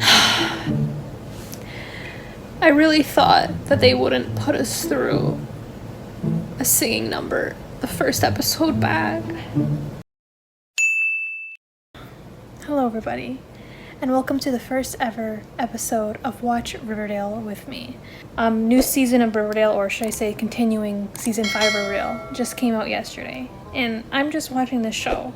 I really thought that they wouldn't put us through a singing number the first episode back. Hello everybody, and welcome to the first ever episode of Watch Riverdale with me. New season of Riverdale, or should I say continuing season 5 of Riverdale, just came out yesterday, and I'm just watching this show.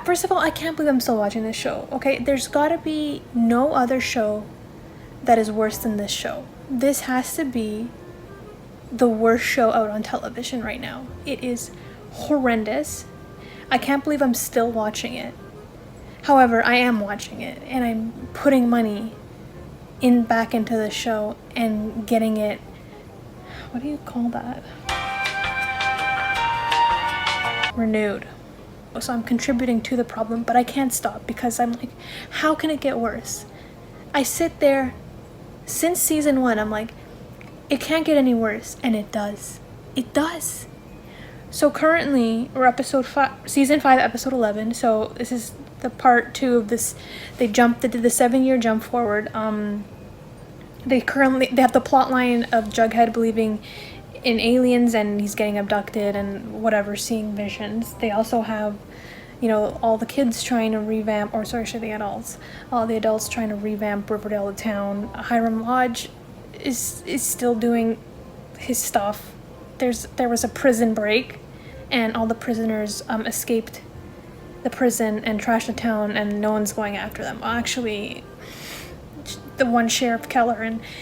First of all, I can't believe I'm still watching this show, okay? There's gotta be no other show that is worse than this show. This has to be the worst show out on television right now. It is horrendous. I can't believe I'm still watching it. However, I am watching it, and I'm putting money back into the show and getting it, what do you call that? Renewed. So I'm contributing to the problem, but I can't stop because I'm like, how can it get worse? I sit there since season 1, I'm like, it can't get any worse, and it does. It does. So currently, we're season 5, episode 11. So this is the part 2 of this. They did the 7-year jump forward. They have the plot line of Jughead believing in aliens and he's getting abducted and whatever, seeing visions. They also have, all the kids trying to revamp, or sorry, the adults. All the adults trying to revamp Riverdale, the town. Hiram Lodge is still doing his stuff. There was a prison break, and all the prisoners escaped the prison and trashed the town, and no one's going after them. Well, actually, the one Sheriff Keller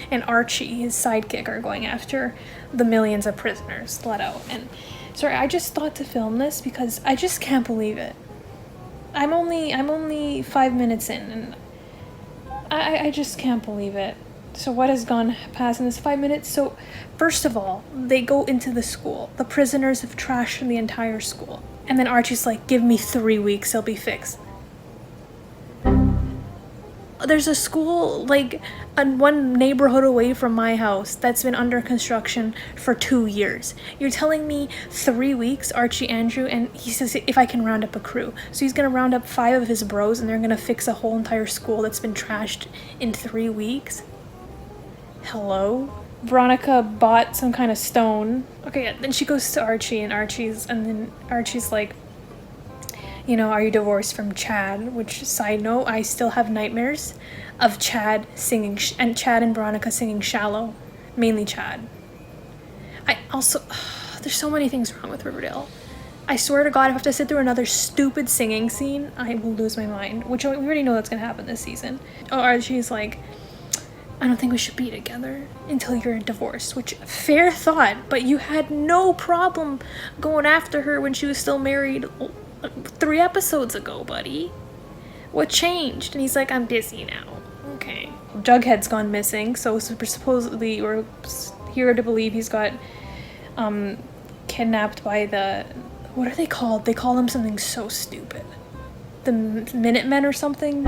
and Archie, his sidekick, are going after the millions of prisoners let out. And sorry, I just thought to film this because I just can't believe it. I'm only 5 minutes in, and I just can't believe it. So what has gone past in this 5 minutes? So first of all, they go into the school. The prisoners have trashed the entire school. And then Archie's like, give me 3 weeks, it'll be fixed. There's a school, like, one neighborhood away from my house that's been under construction for 2 years. You're telling me 3 weeks, Archie Andrew, and he says if I can round up a crew. So he's gonna round up 5 of his bros, and they're gonna fix a whole entire school that's been trashed in 3 weeks? Hello? Veronica bought some kind of stone. Okay, yeah, then she goes to Archie, and then Archie's like, are you divorced from Chad? Which, side note, I still have nightmares of Chad singing, and Chad and Veronica singing Shallow. Mainly Chad. There's so many things wrong with Riverdale. I swear to God, if I have to sit through another stupid singing scene, I will lose my mind. Which we already know that's gonna happen this season. Archie's like, I don't think we should be together until you're divorced, which, fair thought, but you had no problem going after her when she was still married 3 episodes ago, buddy. What changed? And he's like, I'm busy now. Okay. Jughead's gone missing, so we're here to believe he's got kidnapped by what are they called? They call them something so stupid. The Minutemen or something?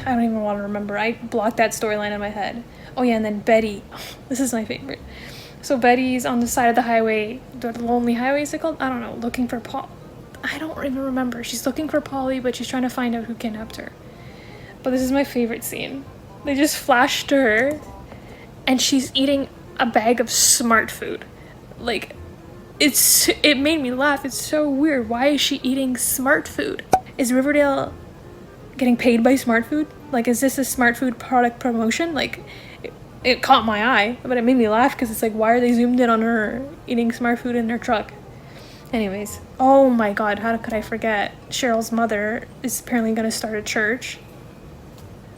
I don't even want to remember. I blocked that storyline in my head. Oh yeah, and then Betty. This is my favorite. So Betty's on the side of the highway, the lonely highway is it called? I don't know, looking for Paul. I don't even remember. She's looking for Polly, but she's trying to find out who kidnapped her. But this is my favorite scene. They just flash to her, and she's eating a bag of Smart Food. Like, it made me laugh. It's so weird. Why is she eating Smart Food? Is Riverdale getting paid by Smart Food? Like, is this a Smart Food product promotion? Like, it caught my eye, but it made me laugh because it's like, why are they zoomed in on her eating Smart Food in her truck? Anyways, oh my God, how could I forget? Cheryl's mother is apparently going to start a church.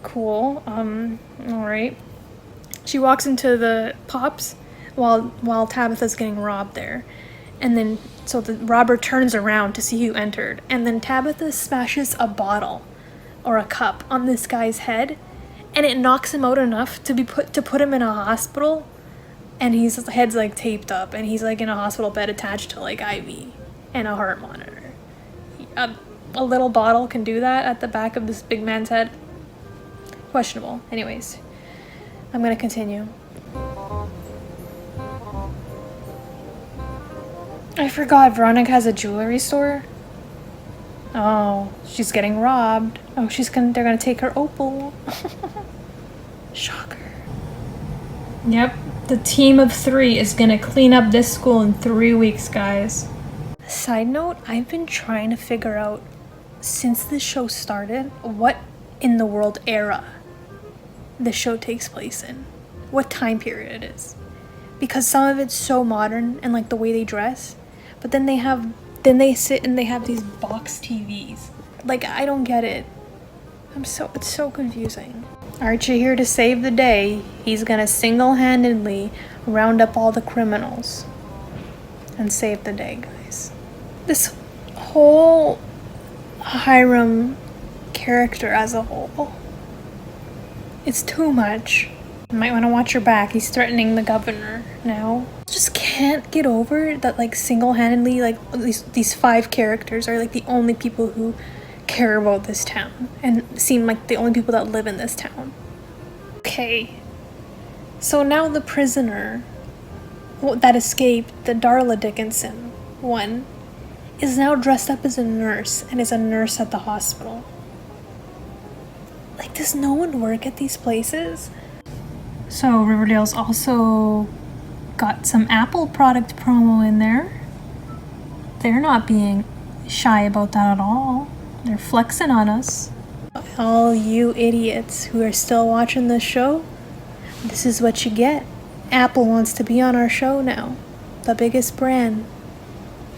Cool. Alright. She walks into the Pops while Tabitha's getting robbed there. And then, so the robber turns around to see who entered. And then Tabitha smashes a bottle or a cup on this guy's head. And it knocks him out enough to put him in a hospital. And his head's like taped up. And he's like in a hospital bed attached to like IV and a heart monitor. A little bottle can do that at the back of this big man's head. Questionable. Anyways, I'm gonna continue. I forgot Veronica has a jewelry store. Oh, she's getting robbed. Oh, they're gonna take her opal. Shocker. Yep, the team of 3 is gonna clean up this school in 3 weeks, guys. Side note, I've been trying to figure out, since this show started, what in the world era the show takes place in. What time period it is. Because some of it's so modern and like the way they dress, but then they sit and they have these box TVs. Like, I don't get it. It's so confusing. Archie here to save the day. He's gonna single-handedly round up all the criminals and save the day, guys. This whole Hiram character as a whole, it's too much. You might want to watch your back. He's threatening the governor now. Just can't get over that, like, single-handedly, like, these 5 characters are like the only people who care about this town and seem like the only people that live in this town. Okay, so now the prisoner that escaped, the Darla Dickinson one, is now dressed up as a nurse and is a nurse at the hospital. Like, does no one work at these places? So Riverdale's also got some Apple product promo in there. They're not being shy about that at all. They're flexing on us. All you idiots who are still watching this show, this is what you get. Apple wants to be on our show now. The biggest brand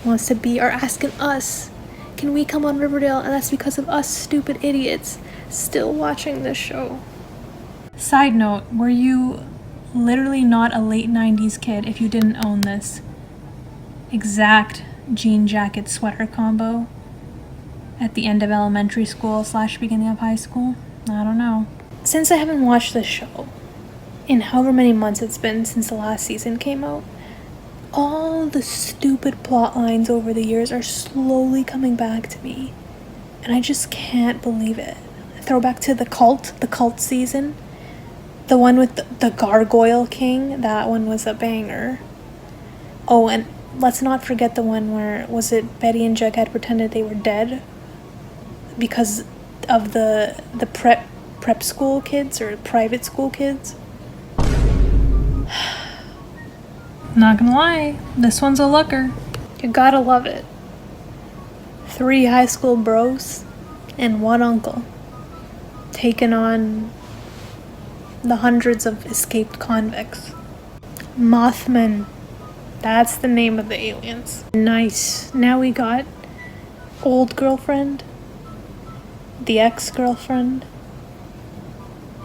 wants to be, are asking us, can we come on Riverdale? And that's because of us stupid idiots still watching this show. Side note, were you literally not a late 90s kid if you didn't own this exact jean jacket sweater combo at the end of elementary school / beginning of high school? I don't know. Since I haven't watched this show in however many months it's been since the last season came out, all the stupid plot lines over the years are slowly coming back to me, and I just can't believe it. Throwback to the cult season, the one with the Gargoyle King, that one was a banger. Oh, and let's not forget the one where, was it Betty and Jughead pretended they were dead because of the prep school kids or private school kids? Not gonna lie, this one's a looker. You gotta love it. 3 high school bros and 1 uncle taking on the hundreds of escaped convicts. Mothman, that's the name of the aliens. Nice. Now we got old girlfriend, the ex-girlfriend,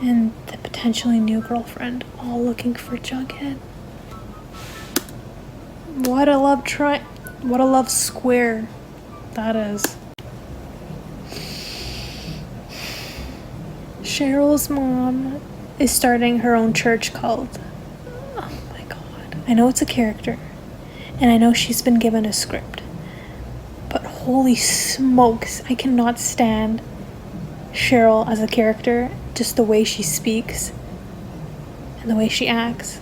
and the potentially new girlfriend, all looking for Jughead. What a love square that is. Cheryl's mom is starting her own church cult. Oh my god. I know it's a character, and I know she's been given a script, but holy smokes, I cannot stand Cheryl as a character, just the way she speaks and the way she acts.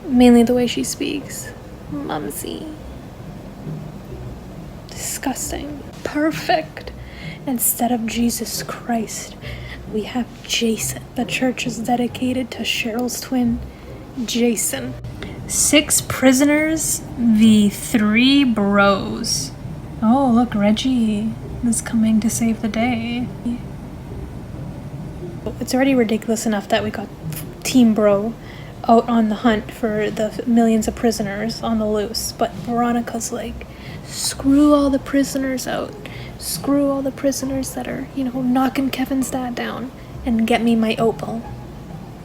Mainly the way she speaks. Mumsy. Disgusting. Perfect. Instead of Jesus Christ, we have Jason. The church is dedicated to Cheryl's twin, Jason. 6 prisoners v 3 bros. Oh, look, Reggie is coming to save the day. It's already ridiculous enough that we got Team Bro out on the hunt for the millions of prisoners on the loose, but Veronica's like, screw all the prisoners out. Screw all the prisoners that are, knocking Kevin's dad down, and get me my opal.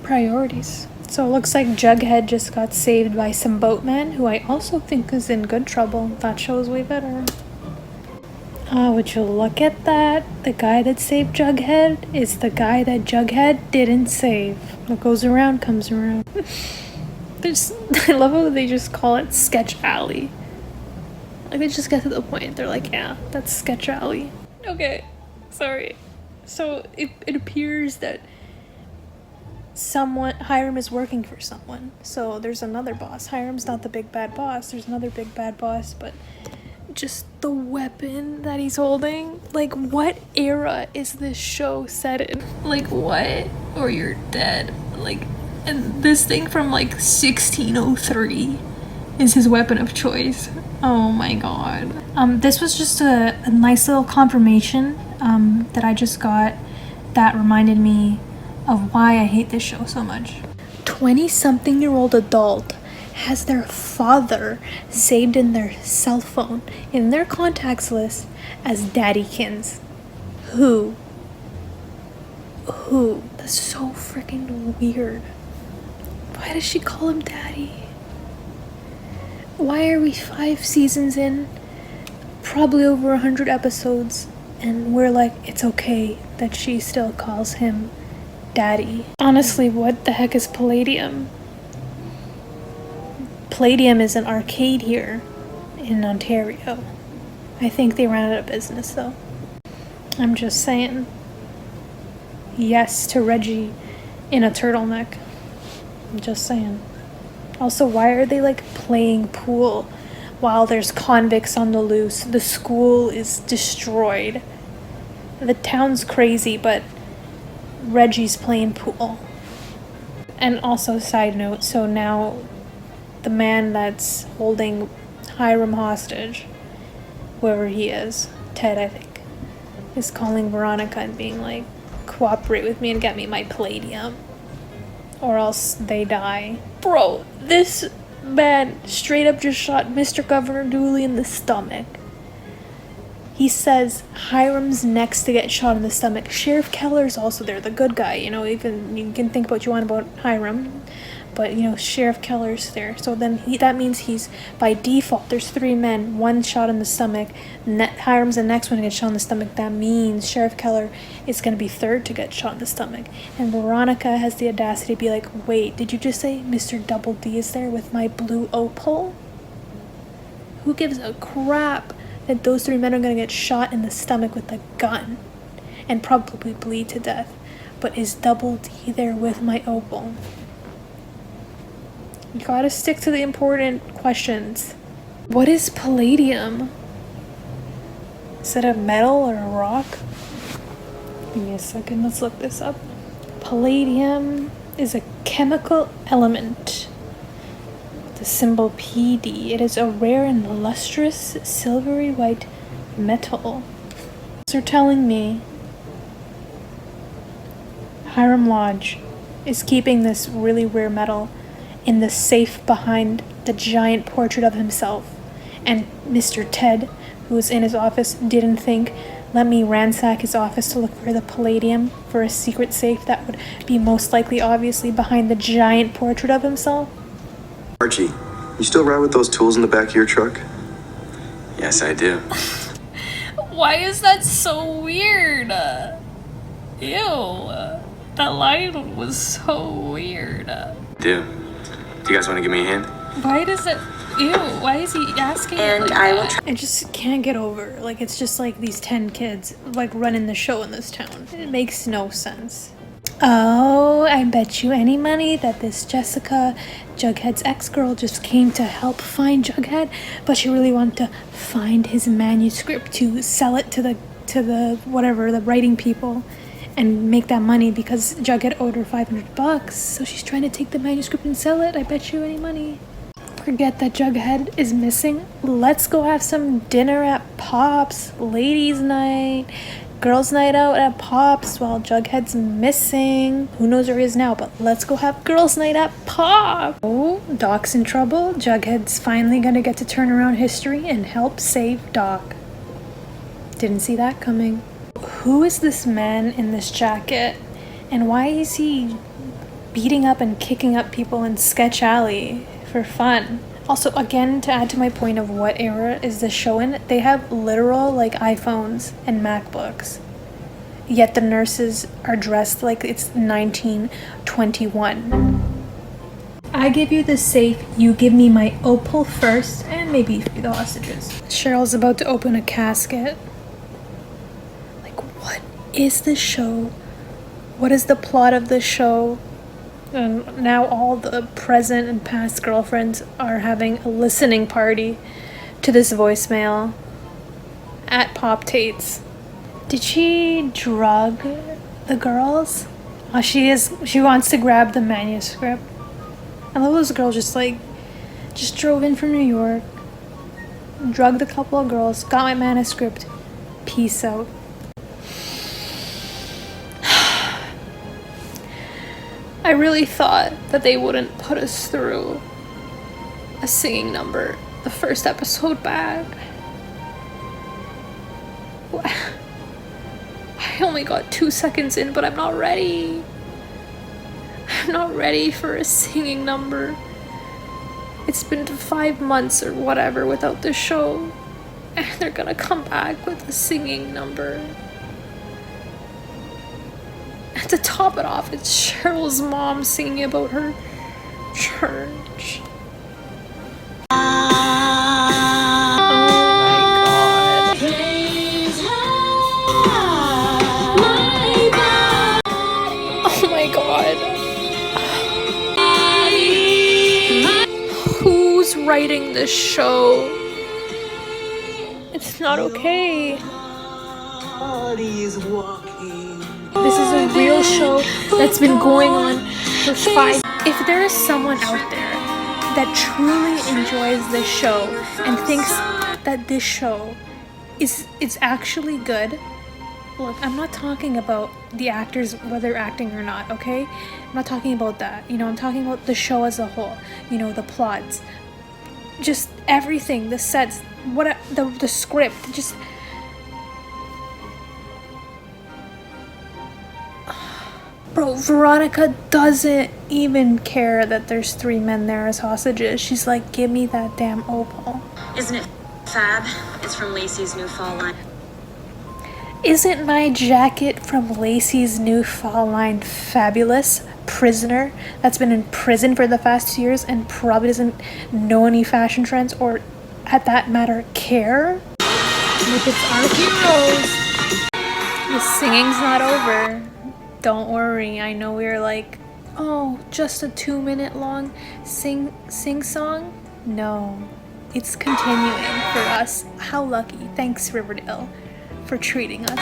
Priorities. So it looks like Jughead just got saved by some boatman, who I also think is in good trouble. That show's way better. Oh, would you look at that? The guy that saved Jughead is the guy that Jughead didn't save. What goes around comes around. I love how they just call it Sketch Alley. Like, they just get to the point. They're like, yeah, that's Sketch Alley. Okay, sorry. So it appears that Hiram is working for someone. So there's another boss. Hiram's not the big bad boss. There's another big bad boss, but just the weapon that he's holding. Like, what era is this show set in? Like, what? Or you're dead. Like, and this thing from like 1603 is his weapon of choice. Oh my god. This was just a nice little confirmation that I just got that reminded me of why I hate this show so much. 20-something-year-old adult has their father saved in their cell phone, in their contacts list, as Daddykins. Who? That's so freaking weird. Why does she call him Daddy? Why are we 5 seasons in, probably over 100 episodes, and we're like, it's okay that she still calls him Daddy? Honestly, what the heck is Palladium? Palladium is an arcade here in Ontario. I think they ran out of business though. I'm just saying. Yes to Reggie in a turtleneck. I'm just saying. Also, why are they like playing pool while there's convicts on the loose? The school is destroyed. The town's crazy, but Reggie's playing pool. And also, side note, so now the man that's holding Hiram hostage, whoever he is, Ted I think, is calling Veronica and being like, cooperate with me and get me my Palladium, or else they die. Bro, this man straight up just shot Mr. Governor Dooley in the stomach. He says Hiram's next to get shot in the stomach. Sheriff Keller's also there, the good guy. You know, even you can think what you want about Hiram, but you know, Sheriff Keller's there. So then that means he's, by default, there's 3 men, 1 shot in the stomach. Hiram's the next one to get shot in the stomach. That means Sheriff Keller is going to be 3rd to get shot in the stomach. And Veronica has the audacity to be like, wait, did you just say Mr. Double D is there with my blue opal? Who gives a crap that those 3 men are going to get shot in the stomach with a gun and probably bleed to death? But is Double D there with my opal? You gotta stick to the important questions. What is palladium? Is it a metal or a rock? Give me a second, let's look this up. Palladium is a chemical element. The symbol PD. It is a rare and lustrous silvery white metal. They're telling me Hiram Lodge is keeping this really rare metal in the safe behind the giant portrait of himself. And Mr. Ted, who was in his office, didn't think, let me ransack his office to look for the palladium for a secret safe that would be most likely obviously behind the giant portrait of himself. Archie, you still ride with those tools in the back of your truck? Yes, I do. Why is that so weird? Ew. That line was so weird. Do you guys want to give me a hand? Why does it... Ew, why is he asking And like I will that? I just can't get over. Like, it's just like these 10 kids, like, running the show in this town. It makes no sense. Oh, I bet you any money that this Jessica, Jughead's ex-girl, just came to help find Jughead, but she really wanted to find his manuscript to sell it to the whatever, the writing people, and make that money because Jughead owed her $500. So she's trying to take the manuscript and sell it. I bet you any money. Forget that Jughead is missing. Let's go have some dinner at Pop's. Ladies' night. Girls' night out at Pop's while Jughead's missing. Who knows where he is now, but let's go have girls' night at Pop. Oh, Doc's in trouble. Jughead's finally gonna get to turn around history and help save Doc. Didn't see that coming. Who is this man in this jacket? And why is he beating up and kicking up people in Sketch Alley for fun? Also, again, to add to my point of what era is this show in, they have literal, like, iPhones and MacBooks. Yet the nurses are dressed like it's 1921. I give you the safe, you give me my opal first, and maybe free the hostages. Cheryl's about to open a casket. Like, what is this show? What is the plot of this show? And now all the present and past girlfriends are having a listening party to this voicemail. at Pop Tates. Did she drug the girls? Oh, she wants to grab the manuscript. I love those girls just drove in from New York, drugged a couple of girls, got my manuscript, peace out. I really thought that they wouldn't put us through a singing number the first episode back. I only got 2 seconds in, but I'm not ready. I'm not ready for a singing number. It's been 5 months or whatever without the show, and they're gonna come back with a singing number. And to top it off, it's Cheryl's mom singing about her church. Oh my god. Who's writing this show? It's not okay. This is a real show that's been going on for 5. If there is someone out there that truly enjoys this show and thinks that this show is actually good, look, I'm not talking about the actors, whether acting or not, okay? I'm not talking about that. I'm talking about the show as a whole. The plots, just everything, the sets, the script, just. Bro, Veronica doesn't even care that there's 3 men there as hostages. She's like, give me that damn opal. Isn't it fab? It's from Lacey's new fall line. Isn't my jacket from Lacey's new fall line fabulous? Prisoner that's been in prison for the past 2 years and probably doesn't know any fashion trends or, at that matter, care? Look, it's our heroes. The singing's not over. Don't worry, I know we're like, oh, just a 2-minute long sing song? No, it's continuing for us. How lucky. Thanks, Riverdale, for treating us.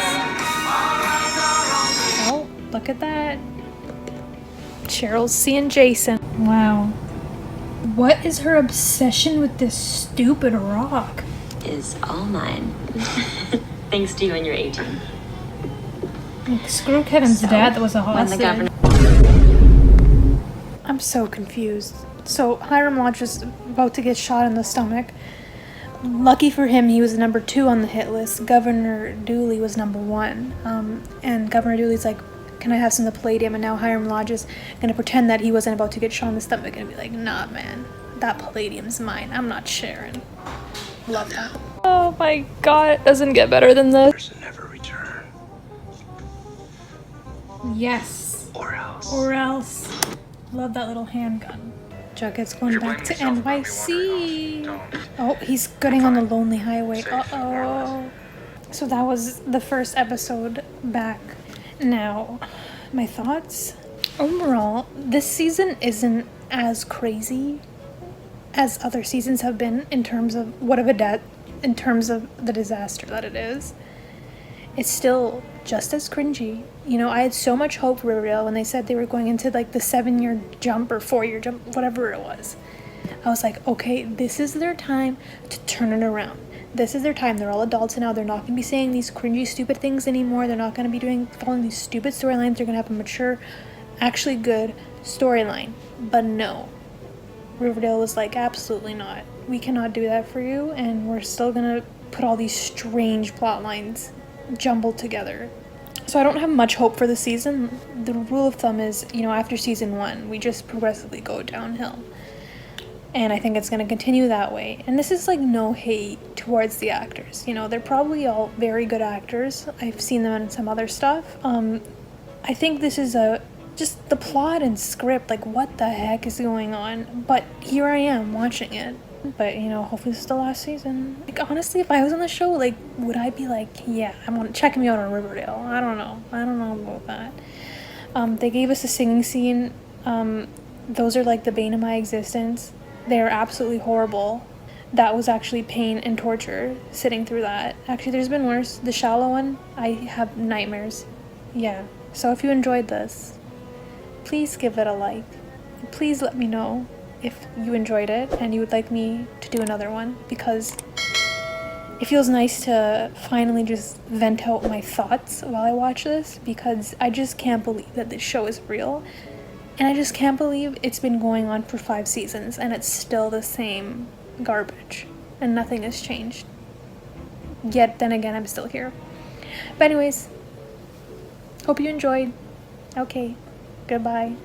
Oh, look at that. Cheryl's seeing Jason. Wow. What is her obsession with this stupid rock? Is all mine. Thanks to you and your 18. Screw Kevin's dad that was a hostage. When the I'm so confused. So Hiram Lodge was about to get shot in the stomach. Lucky for him, he was number 2 on the hit list. Governor Dooley was number 1. And Governor Dooley's like, can I have some of the Palladium? And now Hiram Lodge is going to pretend that he wasn't about to get shot in the stomach and be like, nah, man, that Palladium's mine. I'm not sharing. Love that. Oh my god, it doesn't get better than this. Never return. Yes. Or else. Love that little handgun. Jughead's going back to NYC. Oh, he's getting on the lonely highway. Uh-oh. So that was the first episode back. Now, my thoughts? Overall, this season isn't as crazy as other seasons have been in terms of in terms of the disaster that it is. It's still just as cringy. I had so much hope for Riverdale when they said they were going into like the 7-year jump or 4-year jump, whatever it was. I was like, okay, this is their time to turn it around. This is their time. They're all adults now. They're not going to be saying these cringy, stupid things anymore. They're not going to be following these stupid storylines. They're going to have a mature, actually good storyline. But no. Riverdale was like, absolutely not. We cannot do that for you, and we're still going to put all these strange plot lines jumbled together. So I don't have much hope for the season. The rule of thumb is, after season 1, we just progressively go downhill. And I think it's going to continue that way. And this is like no hate towards the actors. They're probably all very good actors. I've seen them in some other stuff. I think this is just the plot and script, like what the heck is going on? But here I am watching it. But, hopefully this is the last season. Like, honestly, if I was on the show, like, would I be like, yeah, check me out on Riverdale? I don't know about that. They gave us a singing scene. Those are like the bane of my existence. They're absolutely horrible. that was actually pain and torture sitting through that. Actually, there's been worse. The Shallow one, I have nightmares. Yeah. So if you enjoyed this, please give it a like. Please let me know if you enjoyed it and you would like me to do another one, because it feels nice to finally just vent out my thoughts while I watch this, because I just can't believe that this show is real. And I just can't believe it's been going on for 5 seasons and it's still the same garbage and nothing has changed. Yet then again, I'm still here. But anyways, hope you enjoyed. Okay, goodbye.